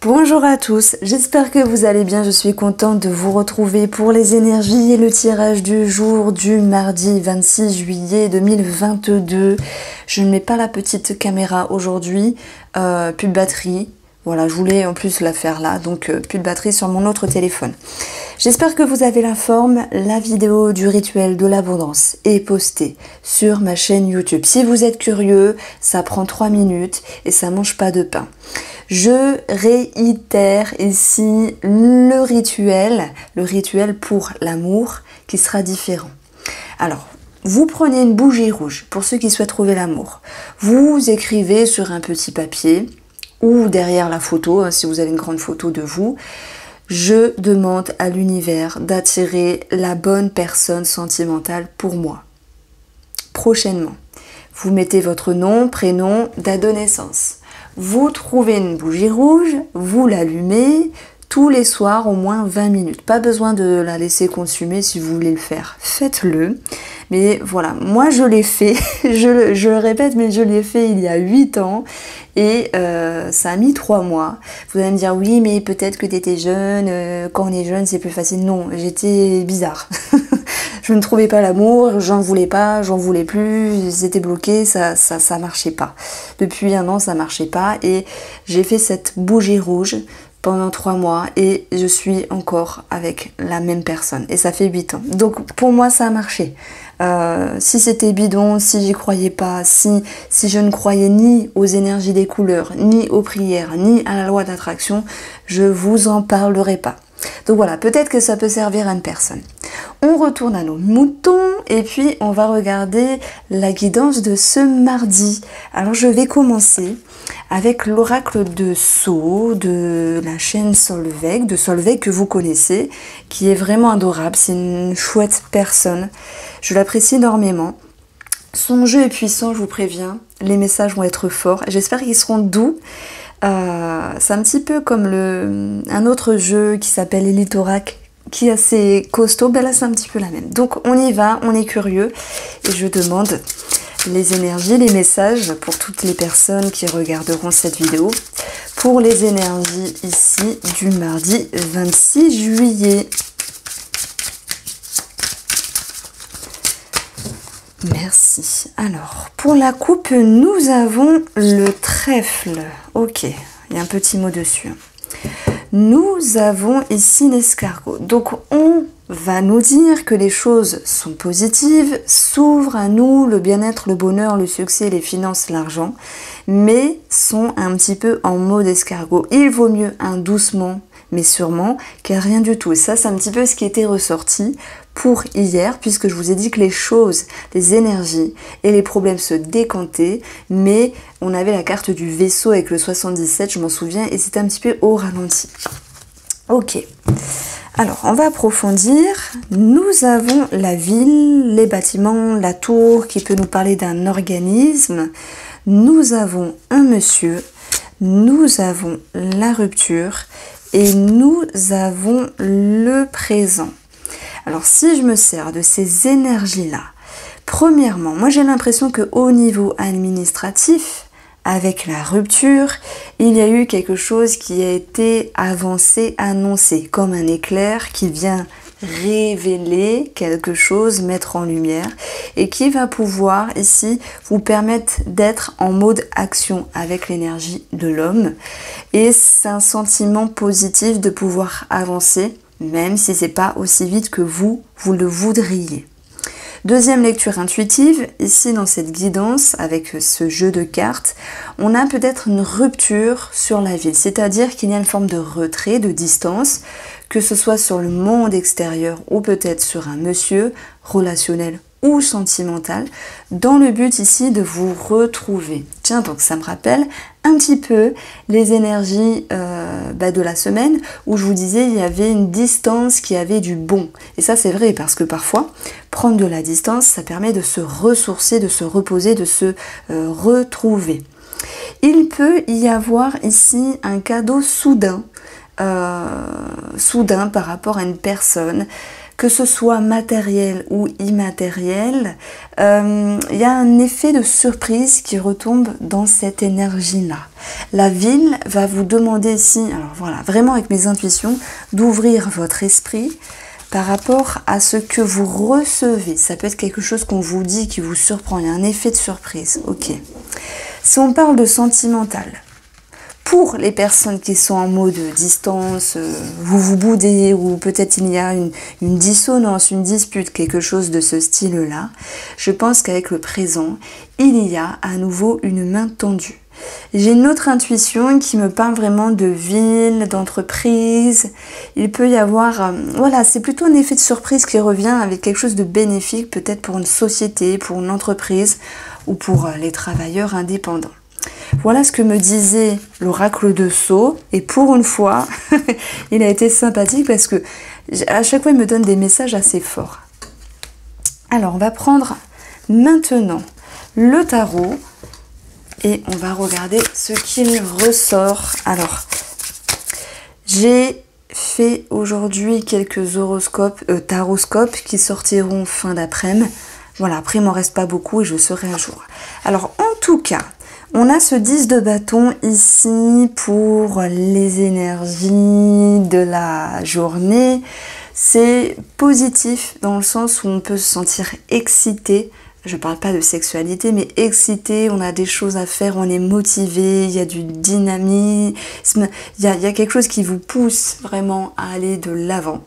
Bonjour à tous, j'espère que vous allez bien, je suis contente de vous retrouver pour les énergies et le tirage du jour du mardi 26 juillet 2022. Je ne mets pas la petite caméra aujourd'hui, plus de batterie, voilà, je voulais en plus la faire là, donc plus de batterie sur mon autre téléphone. J'espère que vous avez la forme, la vidéo du rituel de l'abondance est postée sur ma chaîne YouTube. Si vous êtes curieux, ça prend 3 minutes et ça mange pas de pain. Je réitère ici le rituel pour l'amour qui sera différent. Alors, vous prenez une bougie rouge pour ceux qui souhaitent trouver l'amour. Vous écrivez sur un petit papier ou derrière la photo, si vous avez une grande photo de vous, je demande à l'univers d'attirer la bonne personne sentimentale pour moi. Prochainement, vous mettez votre nom, prénom, date de naissance. Vous trouvez une bougie rouge, vous l'allumez tous les soirs au moins 20 minutes. Pas besoin de la laisser consumer si vous voulez le faire. Faites-le. Mais voilà, moi je l'ai fait, je le répète, mais je l'ai fait il y a 8 ans et ça a mis 3 mois. Vous allez me dire, oui, mais peut-être que tu étais jeune, quand on est jeune c'est plus facile. Non, j'étais bizarre. Je ne trouvais pas l'amour, j'en voulais pas, j'en voulais plus, c'était bloqué, ça marchait pas. Depuis 1 an, ça marchait pas et j'ai fait cette bougie rouge pendant 3 mois et je suis encore avec la même personne et ça fait 8 ans. Donc pour moi, ça a marché. Si c'était bidon, si j'y croyais pas, si je ne croyais ni aux énergies des couleurs, ni aux prières, ni à la loi d'attraction, je vous en parlerai pas. Donc voilà, peut-être que ça peut servir à une personne. On retourne à nos moutons et puis on va regarder la guidance de ce mardi. Alors je vais commencer avec l'oracle de Sceaux de la chaîne Solveig, de Solveig que vous connaissez, qui est vraiment adorable, c'est une chouette personne. Je l'apprécie énormément. Son jeu est puissant, je vous préviens, les messages vont être forts, j'espère qu'ils seront doux. C'est un petit peu comme un autre jeu qui s'appelle Elitorac, qui est assez costaud. Ben là c'est un petit peu la même. Donc on y va, on est curieux et je demande les énergies, les messages pour toutes les personnes qui regarderont cette vidéo, pour les énergies ici du mardi 26 juillet. Merci. Alors, pour la coupe, nous avons le trèfle. Ok, il y a un petit mot dessus. Nous avons ici l'escargot. Donc, on va nous dire que les choses sont positives, s'ouvrent à nous le bien-être, le bonheur, le succès, les finances, l'argent, mais sont un petit peu en mode escargot. Il vaut mieux un doucement, mais sûrement, qu'un rien du tout. Et ça, c'est un petit peu ce qui était ressorti pour hier, puisque je vous ai dit que les choses, les énergies et les problèmes se décantaient, mais on avait la carte du vaisseau avec le 77, je m'en souviens, et c'était un petit peu au ralenti. Ok, alors on va approfondir. Nous avons la ville, les bâtiments, la tour qui peut nous parler d'un organisme. Nous avons un monsieur, nous avons la rupture et nous avons le présent. Alors si je me sers de ces énergies-là, premièrement, moi j'ai l'impression qu'au niveau administratif, avec la rupture, il y a eu quelque chose qui a été avancé, annoncé, comme un éclair qui vient révéler quelque chose, mettre en lumière, et qui va pouvoir ici vous permettre d'être en mode action avec l'énergie de l'homme. Et c'est un sentiment positif de pouvoir avancer, même si c'est pas aussi vite que vous le voudriez. Deuxième lecture intuitive, ici dans cette guidance, avec ce jeu de cartes, on a peut-être une rupture sur la ville, c'est-à-dire qu'il y a une forme de retrait, de distance, que ce soit sur le monde extérieur ou peut-être sur un monsieur relationnel ou sentimental, dans le but ici de vous retrouver. Tiens, donc ça me rappelle un petit peu les énergies de la semaine où je vous disais il y avait une distance qui avait du bon. Et ça c'est vrai parce que parfois, prendre de la distance, ça permet de se ressourcer, de se reposer, de se retrouver. Il peut y avoir ici un cadeau soudain par rapport à une personne, que ce soit matériel ou immatériel, il y a un effet de surprise qui retombe dans cette énergie-là. La ville va vous demander ici, alors voilà, vraiment avec mes intuitions, d'ouvrir votre esprit par rapport à ce que vous recevez. Ça peut être quelque chose qu'on vous dit qui vous surprend, il y a un effet de surprise, ok. Si on parle de sentimental, pour les personnes qui sont en mode distance, vous vous boudez ou peut-être il y a une dissonance, une dispute, quelque chose de ce style-là, je pense qu'avec le présent, il y a à nouveau une main tendue. J'ai une autre intuition qui me parle vraiment de ville, d'entreprise. Il peut y avoir, voilà, c'est plutôt un effet de surprise qui revient avec quelque chose de bénéfique, peut-être pour une société, pour une entreprise ou pour les travailleurs indépendants. Voilà ce que me disait l'oracle de Sceaux, et pour une fois, il a été sympathique parce que à chaque fois il me donne des messages assez forts. Alors on va prendre maintenant le tarot et on va regarder ce qu'il ressort. Alors, j'ai fait aujourd'hui quelques taroscopes qui sortiront fin d'après-midi. Voilà, après il m'en reste pas beaucoup et je serai à jour. Alors en tout cas, on a ce 10 de bâton ici pour les énergies de la journée. C'est positif dans le sens où on peut se sentir excité. Je ne parle pas de sexualité, mais excité, on a des choses à faire, on est motivé, il y a du dynamisme, il y a quelque chose qui vous pousse vraiment à aller de l'avant.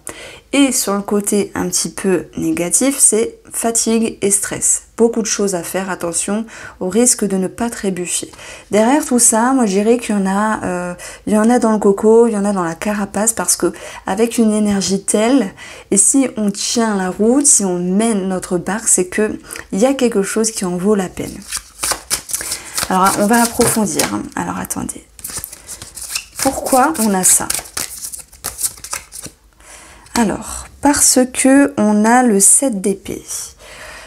Et sur le côté un petit peu négatif, c'est fatigue et stress. Beaucoup de choses à faire, attention au risque de ne pas trébucher. Derrière tout ça, moi je dirais qu'il y en a dans le coco, il y en a dans la carapace, parce que avec une énergie telle, et si on tient la route, si on mène notre barque, c'est que il y a quelque chose qui en vaut la peine. Alors on va approfondir. Alors attendez. Pourquoi on a ça ? Alors, parce que on a le 7 d'épée.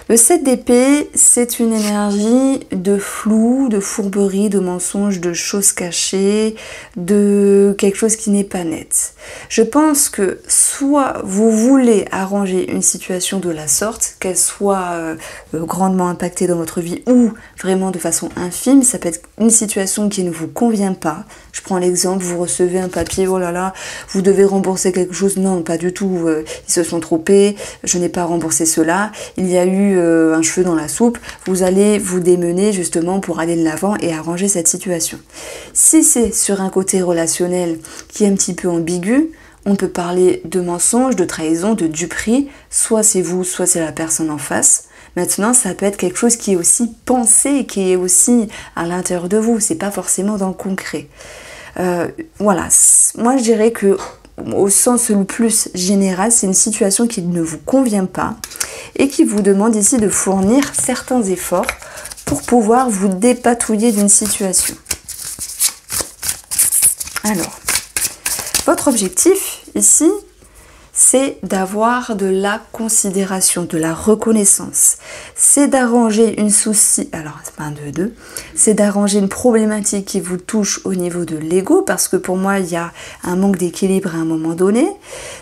Le 7 d'épée, c'est une énergie de flou, de fourberie, de mensonge, de choses cachées, de quelque chose qui n'est pas net. Je pense que soit vous voulez arranger une situation de la sorte, qu'elle soit grandement impactée dans votre vie ou vraiment de façon infime, ça peut être une situation qui ne vous convient pas. Je prends l'exemple, vous recevez un papier, oh là là, vous devez rembourser quelque chose, non pas du tout, ils se sont trompés, je n'ai pas remboursé cela, il y a eu un cheveu dans la soupe, vous allez vous démener justement pour aller de l'avant et arranger cette situation. Si c'est sur un côté relationnel qui est un petit peu ambigu, on peut parler de mensonge, de trahison, de duperie, soit c'est vous, soit c'est la personne en face. Maintenant, ça peut être quelque chose qui est aussi pensé, qui est aussi à l'intérieur de vous, c'est pas forcément dans le concret. Voilà, moi je dirais que au sens le plus général, c'est une situation qui ne vous convient pas et qui vous demande ici de fournir certains efforts pour pouvoir vous dépatouiller d'une situation. Alors, votre objectif ici, c'est d'avoir de la considération, de la reconnaissance. C'est d'arranger une souci, alors c'est pas un 2-2, c'est d'arranger une problématique qui vous touche au niveau de l'ego, parce que pour moi il y a un manque d'équilibre à un moment donné.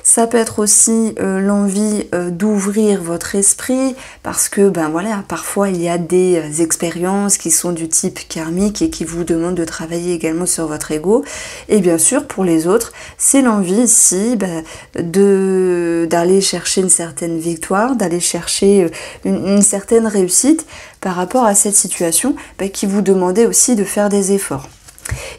Ça peut être aussi l'envie d'ouvrir votre esprit, parce que ben voilà, parfois il y a des expériences qui sont du type karmique et qui vous demandent de travailler également sur votre ego. Et bien sûr pour les autres, c'est l'envie ici d'aller chercher une certaine victoire, d'aller chercher une certaine réussite par rapport à cette situation qui vous demandait aussi de faire des efforts.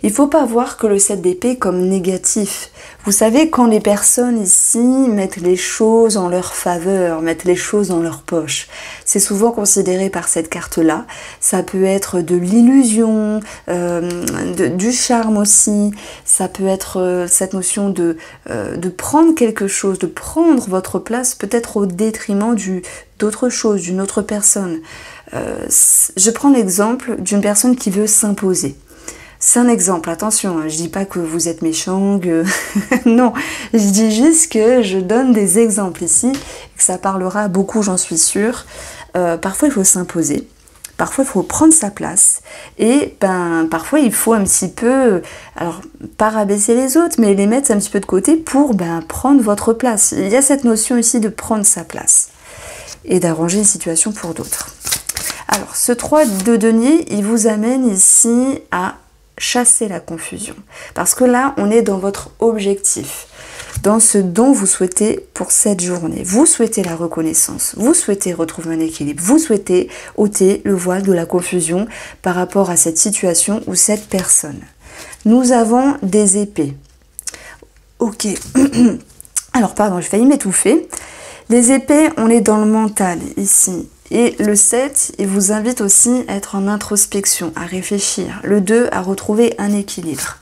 Il ne faut pas voir que le 7 d'épée comme négatif. Vous savez, quand les personnes ici mettent les choses en leur faveur, mettent les choses dans leur poche, c'est souvent considéré par cette carte-là. Ça peut être de l'illusion, du charme aussi. Ça peut être cette notion de prendre quelque chose, de prendre votre place peut-être au détriment d'autre chose, d'une autre personne. Je prends l'exemple d'une personne qui veut s'imposer. C'est un exemple, attention, je dis pas que vous êtes méchant, non, je dis juste que je donne des exemples ici, que ça parlera à beaucoup, j'en suis sûre. Parfois il faut s'imposer, Parfois, il faut prendre sa place. Et parfois, il faut un petit peu, alors, pas rabaisser les autres, mais les mettre un petit peu de côté pour prendre votre place. Il y a cette notion ici de prendre sa place et d'arranger une situation pour d'autres. Alors, ce 3 de denier, il vous amène ici à chasser la confusion. Parce que là, on est dans votre objectif, dans ce dont vous souhaitez pour cette journée. Vous souhaitez la reconnaissance, vous souhaitez retrouver un équilibre, vous souhaitez ôter le voile de la confusion par rapport à cette situation ou cette personne. Nous avons des épées. Ok. Alors, pardon, j'ai failli m'étouffer. Les épées, on est dans le mental ici. Et le 7, il vous invite aussi à être en introspection, à réfléchir. Le 2, à retrouver un équilibre.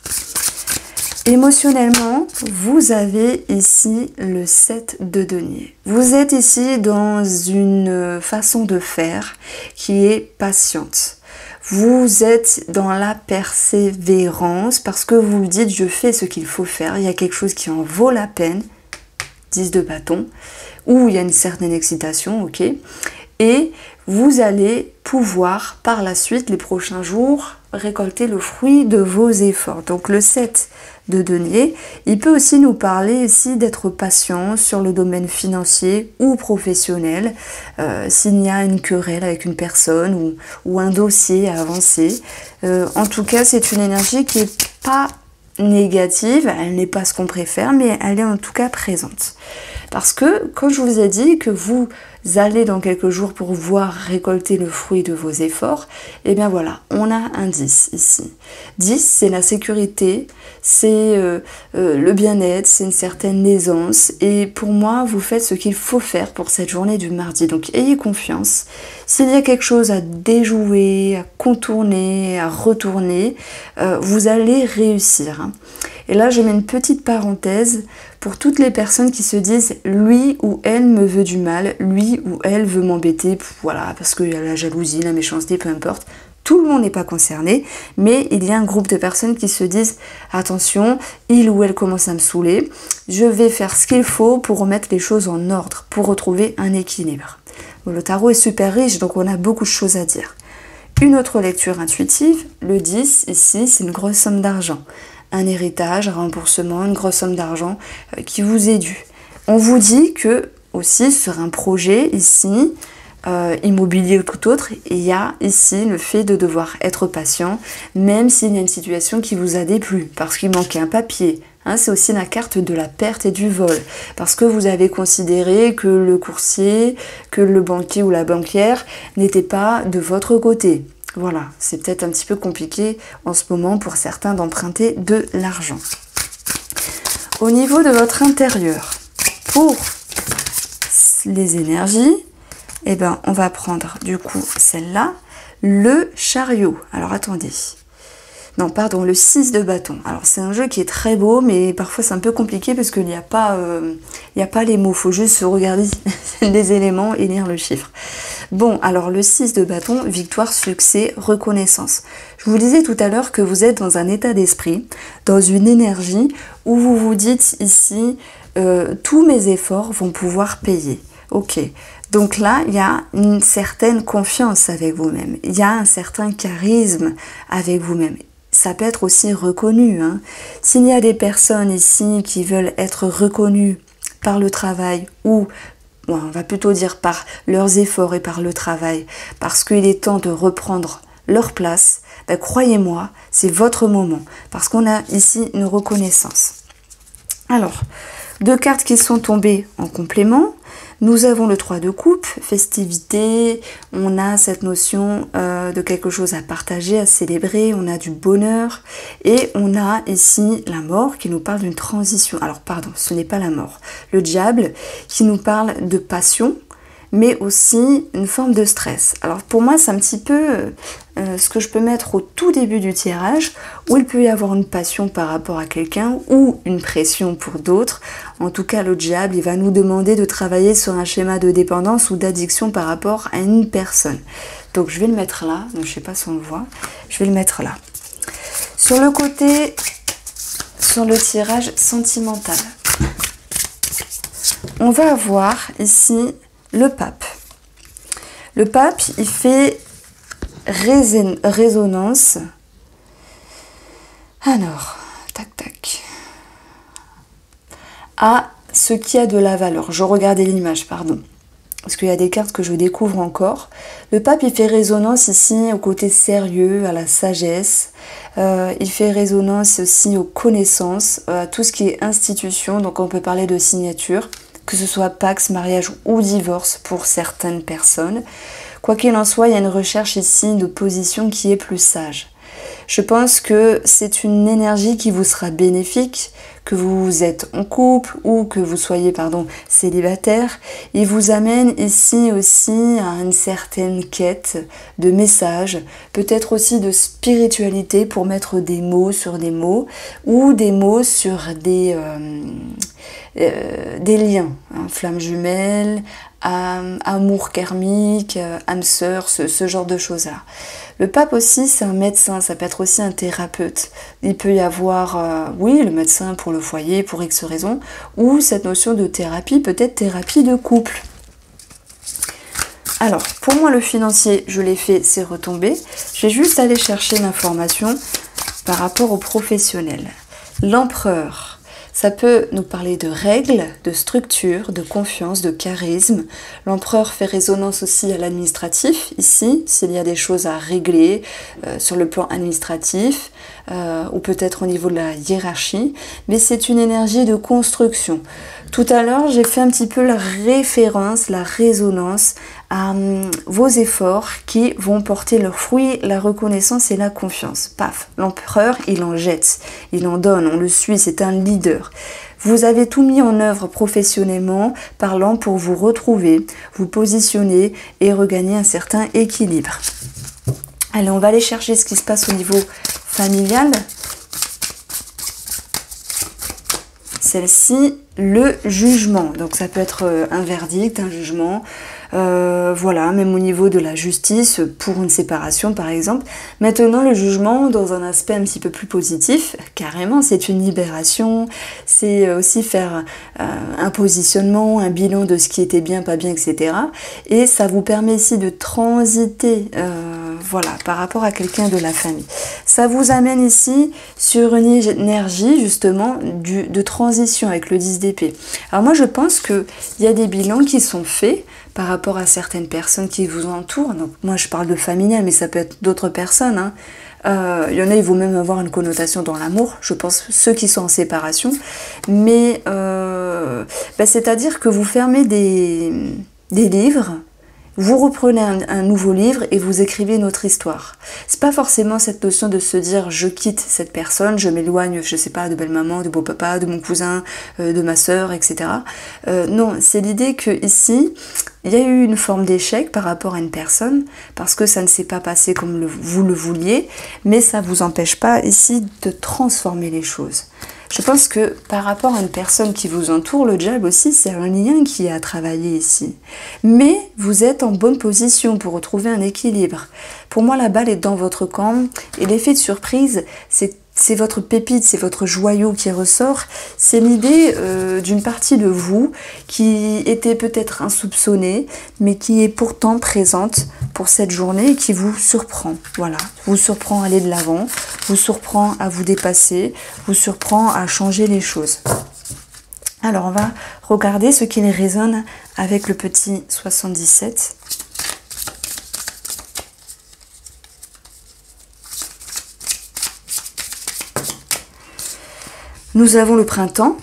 Émotionnellement, vous avez ici le 7 de denier. Vous êtes ici dans une façon de faire qui est patiente. Vous êtes dans la persévérance parce que vous dites je fais ce qu'il faut faire. Il y a quelque chose qui en vaut la peine. 10 de bâton. Où il y a une certaine excitation, ok. Et vous allez pouvoir par la suite, les prochains jours, récolter le fruit de vos efforts. Donc le 7 de denier, il peut aussi nous parler ici d'être patient sur le domaine financier ou professionnel, s'il y a une querelle avec une personne ou un dossier à avancer. En tout cas, c'est une énergie qui n'est pas négative, elle n'est pas ce qu'on préfère, mais elle est en tout cas présente. Parce que, quand je vous ai dit que vous allez dans quelques jours pour voir récolter le fruit de vos efforts, et bien voilà, on a un 10 ici. 10, c'est la sécurité, c'est le bien-être, c'est une certaine aisance, et pour moi, vous faites ce qu'il faut faire pour cette journée du mardi. Donc ayez confiance. S'il y a quelque chose à déjouer, à contourner, à retourner, vous allez réussir. Et là, je mets une petite parenthèse pour toutes les personnes qui se disent « lui ou elle me veut du mal, lui ou elle veut m'embêter, voilà, parce qu'il y a la jalousie, la méchanceté, peu importe ». Tout le monde n'est pas concerné, mais il y a un groupe de personnes qui se disent « attention, il ou elle commence à me saouler, je vais faire ce qu'il faut pour remettre les choses en ordre, pour retrouver un équilibre ». Le tarot est super riche, donc on a beaucoup de choses à dire. Une autre lecture intuitive, le 10, ici, c'est une grosse somme d'argent. Un héritage, un remboursement, une grosse somme d'argent qui vous est due. On vous dit que, aussi, sur un projet, ici, immobilier ou tout autre, il y a ici le fait de devoir être patient, même s'il y a une situation qui vous a déplu, parce qu'il manquait un papier. C'est aussi la carte de la perte et du vol, parce que vous avez considéré que le coursier, que le banquier ou la banquière n'était pas de votre côté. Voilà, c'est peut-être un petit peu compliqué en ce moment pour certains d'emprunter de l'argent. Au niveau de votre intérieur, pour les énergies, eh ben, on va prendre du coup celle-là, le chariot. Alors attendez. Non, pardon, le 6 de bâton. Alors c'est un jeu qui est très beau, mais parfois c'est un peu compliqué parce qu'il n'y a pas les mots. Il faut juste regarder les éléments et lire le chiffre. Bon, alors le 6 de bâton, victoire, succès, reconnaissance. Je vous disais tout à l'heure que vous êtes dans un état d'esprit, dans une énergie où vous vous dites ici, tous mes efforts vont pouvoir payer. Ok. Donc là, il y a une certaine confiance avec vous-même. Il y a un certain charisme avec vous-même. Ça peut être aussi reconnu. S'il y a des personnes ici qui veulent être reconnues par le travail ou, bon, on va plutôt dire par leurs efforts et par le travail, parce qu'il est temps de reprendre leur place, ben, croyez-moi, c'est votre moment, parce qu'on a ici une reconnaissance. Alors, deux cartes qui sont tombées en complément. Nous avons le 3 de coupe, festivité, on a cette notion de quelque chose à partager, à célébrer, on a du bonheur et on a ici la mort qui nous parle d'une transition. Alors pardon, ce n'est pas la mort. Le diable qui nous parle de passion, mais aussi une forme de stress. Alors pour moi, c'est un petit peu ce que je peux mettre au tout début du tirage, où il peut y avoir une passion par rapport à quelqu'un ou une pression pour d'autres. En tout cas, le diable, il va nous demander de travailler sur un schéma de dépendance ou d'addiction par rapport à une personne. Donc je vais le mettre là, donc je ne sais pas si on le voit, je vais le mettre là. Sur le côté, sur le tirage sentimental, on va avoir ici le pape. Le pape, il fait résonance. Alors, tac tac. À ce qui a de la valeur. Je regardais l'image, pardon. Parce qu'il y a des cartes que je découvre encore. Le pape, il fait résonance ici au côté sérieux, à la sagesse. Il fait résonance aussi aux connaissances, à tout ce qui est institution. Donc on peut parler de signature, que ce soit pax, mariage ou divorce pour certaines personnes. Quoi qu'il en soit, il y a une recherche ici de position qui est plus sage. Je pense que c'est une énergie qui vous sera bénéfique, que vous êtes en couple ou que vous soyez célibataire. Il vous amène ici aussi à une certaine quête de messages, peut-être aussi de spiritualité pour mettre des mots sur des mots ou des mots sur des liens, hein, flammes jumelles, amour karmique, âme sœur, ce genre de choses-là. Le pape aussi, c'est un médecin, ça peut être aussi un thérapeute. Il peut y avoir, oui, le médecin pour le foyer, pour X raisons, ou cette notion de thérapie, peut-être thérapie de couple. Alors, pour moi, le financier, je l'ai fait, c'est retombé. Je vais juste aller chercher l'information par rapport au professionnel. L'empereur. Ça peut nous parler de règles, de structure, de confiance, de charisme. L'empereur fait résonance aussi à l'administratif, ici, s'il y a des choses à régler sur le plan administratif, ou peut-être au niveau de la hiérarchie, mais c'est une énergie de construction. Tout à l'heure, j'ai fait un petit peu la référence, la résonance à vos efforts qui vont porter leurs fruits, la reconnaissance et la confiance. Paf, l'empereur, il en jette, il en donne, on le suit, c'est un leader. Vous avez tout mis en œuvre professionnellement parlant pour vous retrouver, vous positionner et regagner un certain équilibre. Allez, on va aller chercher ce qui se passe au niveau familial. Celle-ci, le jugement. Donc ça peut être un verdict, un jugement. Voilà, même au niveau de la justice pour une séparation par exemple. Maintenant le jugement dans un aspect un petit peu plus positif, carrément c'est une libération, c'est aussi faire un positionnement, un bilan de ce qui était bien, pas bien, etc. Et ça vous permet ici de transiter voilà, par rapport à quelqu'un de la famille. Ça vous amène ici sur une énergie justement de transition avec le 10 d'épée. Alors moi je pense qu'il y a des bilans qui sont faits par rapport à certaines personnes qui vous entourent. Donc moi je parle de familial, mais ça peut être d'autres personnes. Hein. Il y en a, ils vont même avoir une connotation dans l'amour, je pense, ceux qui sont en séparation. Mais c'est-à-dire que vous fermez des livres, vous reprenez un nouveau livre et vous écrivez une autre histoire. C'est pas forcément cette notion de se dire je quitte cette personne, je m'éloigne, je sais pas, de belle-maman, de beau-papa, de mon cousin, de ma sœur, etc. Non, c'est l'idée que ici, il y a eu une forme d'échec par rapport à une personne, parce que ça ne s'est pas passé comme vous le vouliez, mais ça ne vous empêche pas ici de transformer les choses. Je pense que par rapport à une personne qui vous entoure, le diable aussi, c'est un lien qui est à travailler ici. Mais vous êtes en bonne position pour retrouver un équilibre. Pour moi, la balle est dans votre camp et l'effet de surprise, c'est votre pépite, c'est votre joyau qui ressort. C'est l'idée d'une partie de vous qui était peut-être insoupçonnée, mais qui est pourtant présente pour cette journée et qui vous surprend. Voilà, vous surprend à aller de l'avant, vous surprend à vous dépasser, vous surprend à changer les choses. Alors on va regarder ce qui résonne avec le petit 77. Nous avons le printemps,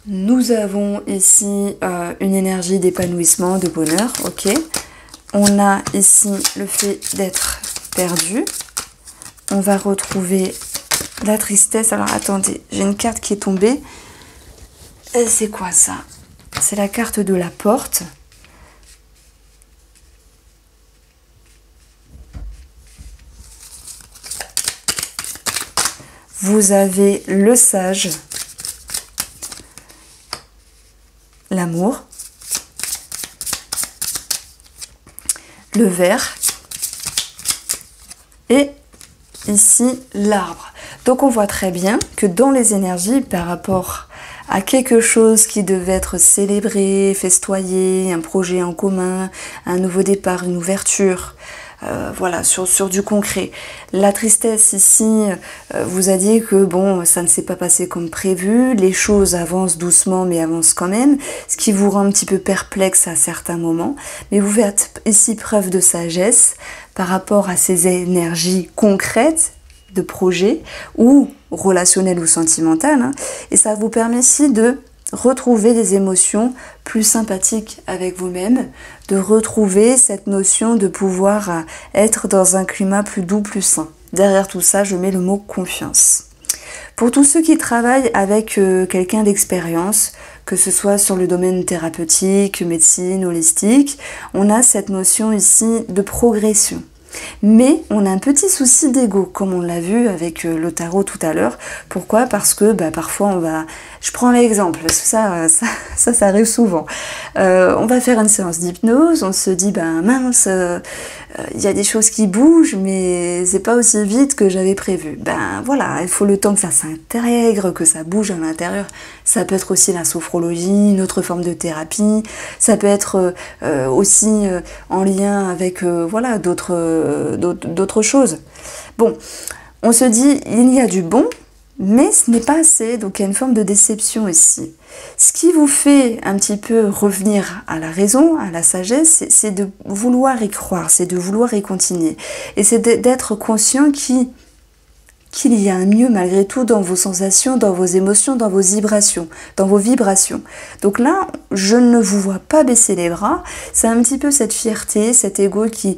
nous avons ici une énergie d'épanouissement, de bonheur, ok. On a ici le fait d'être perdu. On va retrouver la tristesse. Alors attendez, j'ai une carte qui est tombée. C'est quoi ça? C'est la carte de la porte. Vous avez le sage. L'amour, le vert et ici l'arbre. Donc on voit très bien que dans les énergies par rapport à quelque chose qui devait être célébré, festoyé, un projet en commun, un nouveau départ, une ouverture, voilà, sur du concret. La tristesse ici vous a dit que bon, ça ne s'est pas passé comme prévu, les choses avancent doucement mais avancent quand même, ce qui vous rend un petit peu perplexe à certains moments, mais vous faites ici preuve de sagesse par rapport à ces énergies concrètes de projet ou relationnelles ou sentimentales, hein, et ça vous permet ici de retrouver des émotions plus sympathiques avec vous-même, de retrouver cette notion de pouvoir être dans un climat plus doux, plus sain. Derrière tout ça, je mets le mot confiance. Pour tous ceux qui travaillent avec quelqu'un d'expérience, que ce soit sur le domaine thérapeutique, médecine, holistique, on a cette notion ici de progression. Mais on a un petit souci d'ego, comme on l'a vu avec le tarot tout à l'heure. Pourquoi? Parce que parfois on va... Je prends l'exemple, parce que ça arrive souvent. On va faire une séance d'hypnose, on se dit, mince, il y a des choses qui bougent, mais c'est pas aussi vite que j'avais prévu. Voilà, il faut le temps que ça s'intègre, que ça bouge à l'intérieur. Ça peut être aussi la sophrologie, une autre forme de thérapie. Ça peut être aussi en lien avec voilà, d'autres choses. Bon, on se dit, il y a du bon, mais ce n'est pas assez, donc il y a une forme de déception ici. Ce qui vous fait un petit peu revenir à la raison, à la sagesse, c'est de vouloir y croire, c'est de vouloir y continuer. Et c'est d'être conscient qu'il y a un mieux malgré tout dans vos sensations, dans vos émotions, dans vos vibrations, Donc là, je ne vous vois pas baisser les bras. C'est un petit peu cette fierté, cet ego qui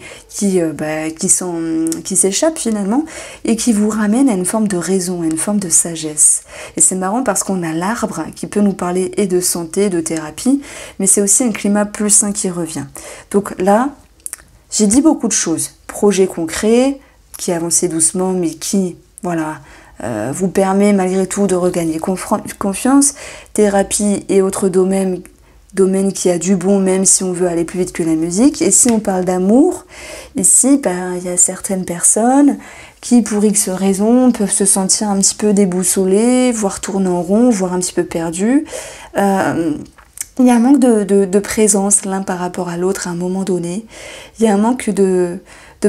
s'échappe finalement et qui vous ramène à une forme de raison, à une forme de sagesse. Et c'est marrant parce qu'on a l'arbre qui peut nous parler et de santé, de thérapie, mais c'est aussi un climat plus sain qui revient. Donc là, j'ai dit beaucoup de choses. Projet concret, qui avançait doucement, mais qui... Voilà, vous permet malgré tout de regagner confiance. Thérapie et autres domaines qui a du bon, même si on veut aller plus vite que la musique. Et si on parle d'amour, ici, il y a certaines personnes qui, pour X raisons, peuvent se sentir un petit peu déboussolées, voire tourner en rond, voire un petit peu perdues. Il y a un manque de présence l'un par rapport à l'autre à un moment donné. Il y a un manque de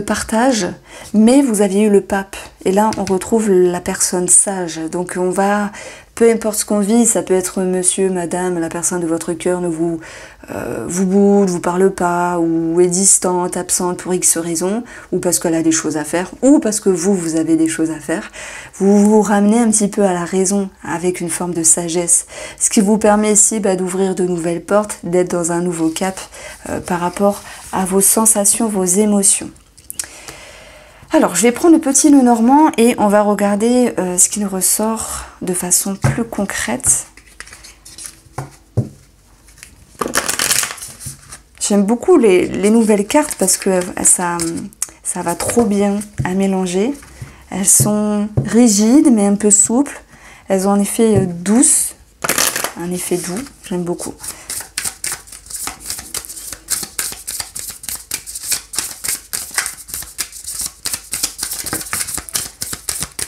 partage, mais vous aviez eu le pape. Et là, on retrouve la personne sage. Donc on va, peu importe ce qu'on vit, ça peut être monsieur, madame, la personne de votre cœur ne vous boude, vous parle pas, ou est distante, absente pour X raisons, ou parce qu'elle a des choses à faire, ou parce que vous avez des choses à faire. Vous vous ramenez un petit peu à la raison avec une forme de sagesse. Ce qui vous permet ici d'ouvrir de nouvelles portes, d'être dans un nouveau cap par rapport à vos sensations, vos émotions. Alors, je vais prendre le petit Lenormand et on va regarder ce qui nous ressort de façon plus concrète. J'aime beaucoup les nouvelles cartes parce que ça va trop bien à mélanger. Elles sont rigides mais un peu souples. Elles ont un effet douce, un effet doux. J'aime beaucoup.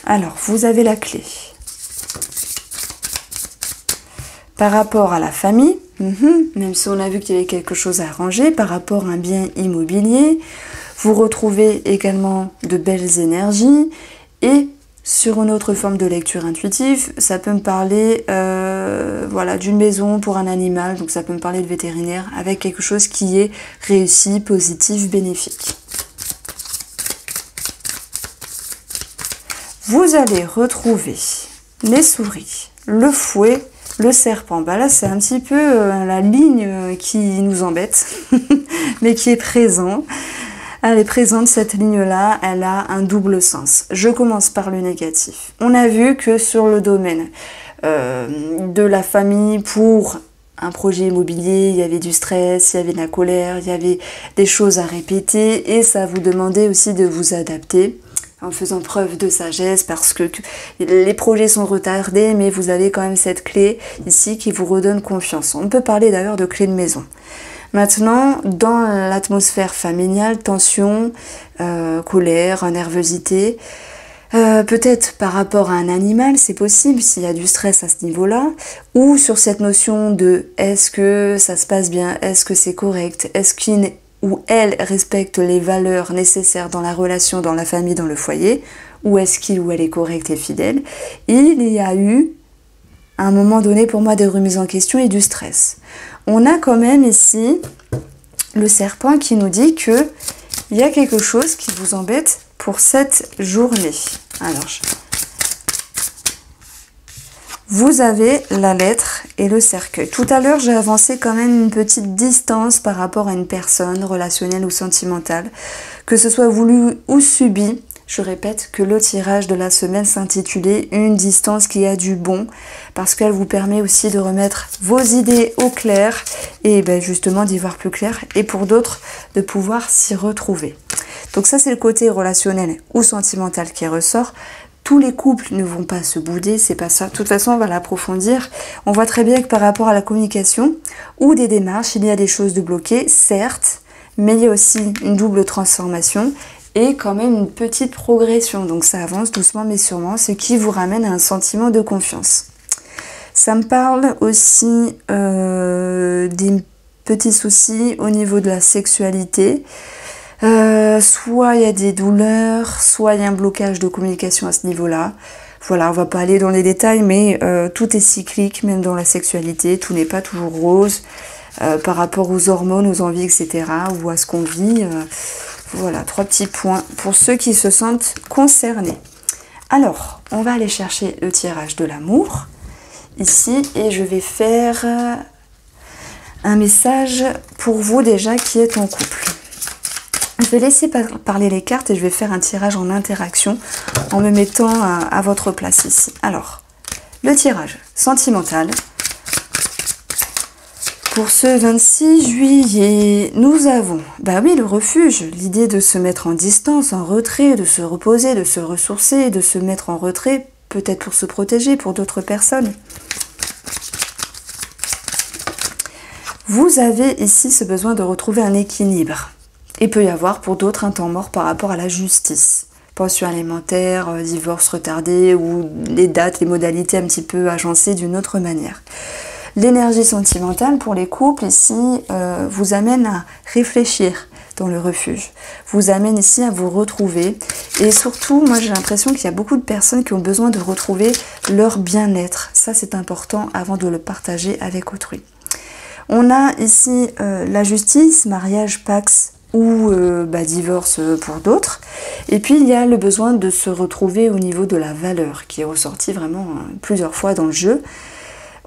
Alors, vous avez la clé. Par rapport à la famille, même si on a vu qu'il y avait quelque chose à arranger, par rapport à un bien immobilier, vous retrouvez également de belles énergies. Et sur une autre forme de lecture intuitive, ça peut me parler voilà, d'une maison pour un animal, donc ça peut me parler de vétérinaire, avec quelque chose qui est réussi, positif, bénéfique. Vous allez retrouver les souris, le fouet, le serpent. Là, c'est un petit peu la ligne qui nous embête, mais qui est présente. Elle est présente, cette ligne-là, elle a un double sens. Je commence par le négatif. On a vu que sur le domaine de la famille, pour un projet immobilier, il y avait du stress, il y avait de la colère, il y avait des choses à répéter et ça vous demandait aussi de vous adapter en faisant preuve de sagesse parce que les projets sont retardés, mais vous avez quand même cette clé ici qui vous redonne confiance. On peut parler d'ailleurs de clé de maison. Maintenant, dans l'atmosphère familiale, tension, colère, nervosité, peut-être par rapport à un animal, c'est possible s'il y a du stress à ce niveau-là, ou sur cette notion de est-ce que ça se passe bien, est-ce que c'est correct, est-ce qu'il où elle respecte les valeurs nécessaires dans la relation, dans la famille, dans le foyer, ou est-ce qu'il ou elle est correct et fidèle. Il y a eu, à un moment donné, pour moi, des remises en question et du stress. On a quand même ici le serpent qui nous dit que il y a quelque chose qui vous embête pour cette journée. Alors, vous avez la lettre et le cercueil. Tout à l'heure, j'ai avancé quand même une petite distance par rapport à une personne relationnelle ou sentimentale, que ce soit voulu ou subi. Je répète que le tirage de la semaine s'intitulait « Une distance qui a du bon » parce qu'elle vous permet aussi de remettre vos idées au clair et justement d'y voir plus clair et pour d'autres de pouvoir s'y retrouver. Donc ça, c'est le côté relationnel ou sentimental qui ressort. Tous les couples ne vont pas se bouder, c'est pas ça. De toute façon, on va l'approfondir. On voit très bien que par rapport à la communication ou des démarches, il y a des choses de bloquées, certes, mais il y a aussi une double transformation et quand même une petite progression. Donc ça avance doucement mais sûrement, ce qui vous ramène à un sentiment de confiance. Ça me parle aussi des petits soucis au niveau de la sexualité. Soit il y a des douleurs, soit il y a un blocage de communication à ce niveau-là. Voilà, on va pas aller dans les détails, mais tout est cyclique, même dans la sexualité, tout n'est pas toujours rose par rapport aux hormones, aux envies, etc. ou à ce qu'on vit. Voilà, 3 petits points pour ceux qui se sentent concernés. Alors, on va aller chercher le tirage de l'amour ici et je vais faire un message pour vous déjà qui êtes en couple. Je vais laisser parler les cartes et je vais faire un tirage en interaction en me mettant à votre place ici. Alors, le tirage sentimental. Pour ce 26 juillet, nous avons, le refuge, l'idée de se mettre en distance, en retrait, de se reposer, de se ressourcer, de se mettre en retrait, peut-être pour se protéger, pour d'autres personnes. Vous avez ici ce besoin de retrouver un équilibre. Il peut y avoir pour d'autres un temps mort par rapport à la justice. Pension alimentaire, divorce retardé ou les dates, les modalités un petit peu agencées d'une autre manière. L'énergie sentimentale pour les couples ici vous amène à réfléchir dans le refuge. Vous amène ici à vous retrouver. Et surtout, moi j'ai l'impression qu'il y a beaucoup de personnes qui ont besoin de retrouver leur bien-être. Ça c'est important avant de le partager avec autrui. On a ici la justice, mariage, pax ou divorce pour d'autres. Et puis il y a le besoin de se retrouver au niveau de la valeur qui est ressorti vraiment plusieurs fois dans le jeu.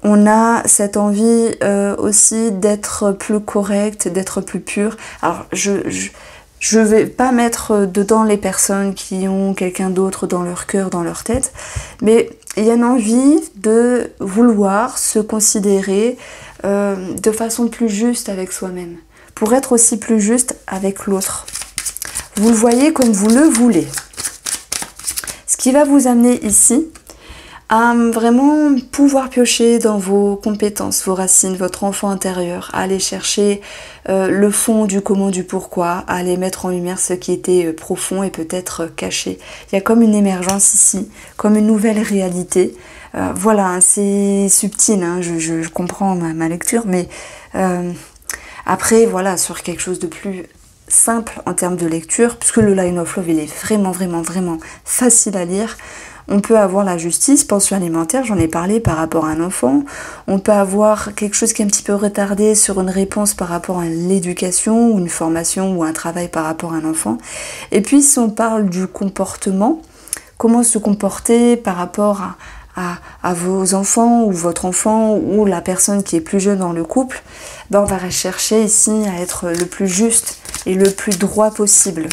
On a cette envie aussi d'être plus correct, d'être plus pur. Alors je vais pas mettre dedans les personnes qui ont quelqu'un d'autre dans leur cœur, dans leur tête, mais il y a une envie de vouloir se considérer de façon plus juste avec soi-même, pour être aussi plus juste avec l'autre. Vous le voyez comme vous le voulez. Ce qui va vous amener ici à vraiment pouvoir piocher dans vos compétences, vos racines, votre enfant intérieur, à aller chercher le fond du comment, du pourquoi, à aller mettre en lumière ce qui était profond et peut-être caché. Il y a comme une émergence ici, comme une nouvelle réalité. Voilà, c'est subtil, hein, je comprends ma lecture, mais après, voilà, sur quelque chose de plus simple en termes de lecture, puisque le Line of Love, il est vraiment facile à lire. On peut avoir la justice, pension alimentaire, j'en ai parlé par rapport à un enfant. On peut avoir quelque chose qui est un petit peu retardé sur une réponse par rapport à l'éducation, ou une formation, ou un travail par rapport à un enfant. Et puis, si on parle du comportement, comment se comporter par rapport à vos enfants, ou votre enfant, ou la personne qui est plus jeune dans le couple, on va rechercher ici à être le plus juste et le plus droit possible.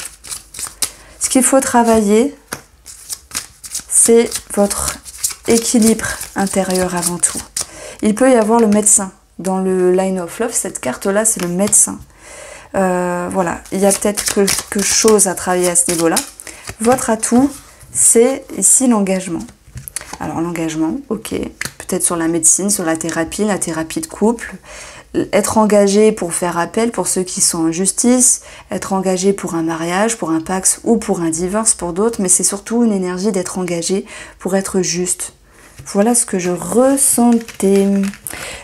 Ce qu'il faut travailler, c'est votre équilibre intérieur avant tout. Il peut y avoir le médecin. Dans le Line of Love, cette carte-là, c'est le médecin. Voilà, il y a peut-être quelque chose à travailler à ce niveau-là. Votre atout, c'est ici l'engagement. Alors l'engagement, ok, peut-être sur la médecine, sur la thérapie de couple, être engagé pour faire appel pour ceux qui sont en justice, être engagé pour un mariage, pour un pax ou pour un divorce pour d'autres, mais c'est surtout une énergie d'être engagé pour être juste. Voilà ce que je ressentais.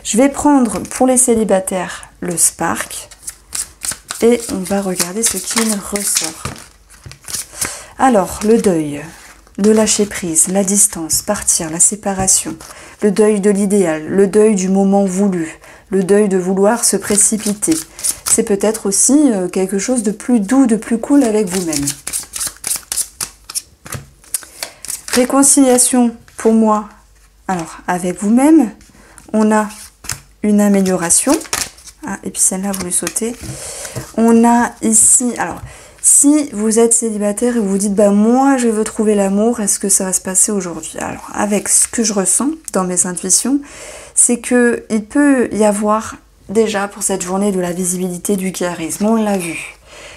Je vais prendre pour les célibataires le Spark et on va regarder ce qu'il ressort. Alors, le deuil, le lâcher prise, la distance, partir, la séparation, le deuil de l'idéal, le deuil du moment voulu, le deuil de vouloir se précipiter. C'est peut-être aussi quelque chose de plus doux, de plus cool avec vous-même. Réconciliation pour moi. Alors, avec vous-même, on a une amélioration. Ah, et puis celle-là, vous lui sautez. On a ici... Alors, si vous êtes célibataire et vous vous dites, bah moi, je veux trouver l'amour, est-ce que ça va se passer aujourd'hui? Alors, avec ce que je ressens dans mes intuitions, c'est qu'il peut y avoir déjà pour cette journée de la visibilité du charisme. On l'a vu.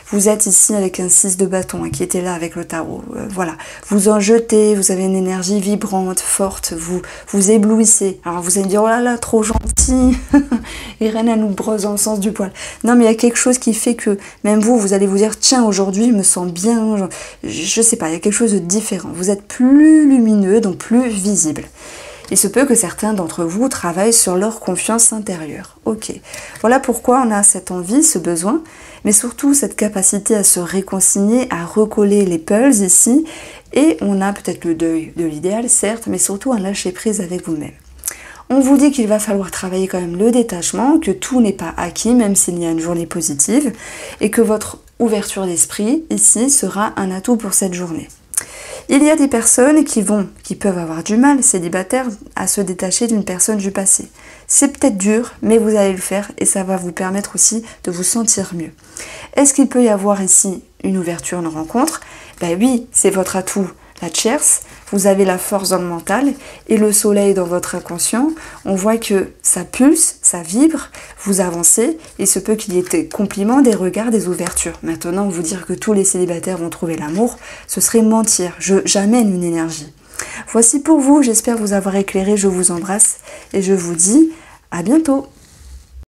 Vous êtes ici avec un 6 de bâton qui était là avec le tarot. Voilà, vous en jetez, vous avez une énergie vibrante, forte, vous éblouissez. Alors vous allez me dire, oh là là, trop gentil, Irène, elle nous brosse dans le sens du poil. Non, mais il y a quelque chose qui fait que même vous allez vous dire, tiens, aujourd'hui, je me sens bien. Je sais pas, il y a quelque chose de différent. Vous êtes plus lumineux, donc plus visible. Il se peut que certains d'entre vous travaillent sur leur confiance intérieure. Ok, voilà pourquoi on a cette envie, ce besoin, mais surtout cette capacité à se réconcilier, à recoller les pulls ici, et on a peut-être le deuil de l'idéal, certes, mais surtout un lâcher prise avec vous-même. On vous dit qu'il va falloir travailler quand même le détachement, que tout n'est pas acquis, même s'il y a une journée positive, et que votre ouverture d'esprit ici sera un atout pour cette journée. Il y a des personnes qui peuvent avoir du mal, célibataires, à se détacher d'une personne du passé. C'est peut-être dur, mais vous allez le faire et ça va vous permettre aussi de vous sentir mieux. Est-ce qu'il peut y avoir ici une ouverture, une rencontre? Ben oui, c'est votre atout, la tierce. Vous avez la force dans le mental et le soleil dans votre inconscient. On voit que ça pulse, ça vibre, vous avancez. Il se peut qu'il y ait des compliments, des regards, des ouvertures. Maintenant, vous dire que tous les célibataires vont trouver l'amour, ce serait mentir. J'amène une énergie. Voici pour vous, j'espère vous avoir éclairé, je vous embrasse et je vous dis à bientôt.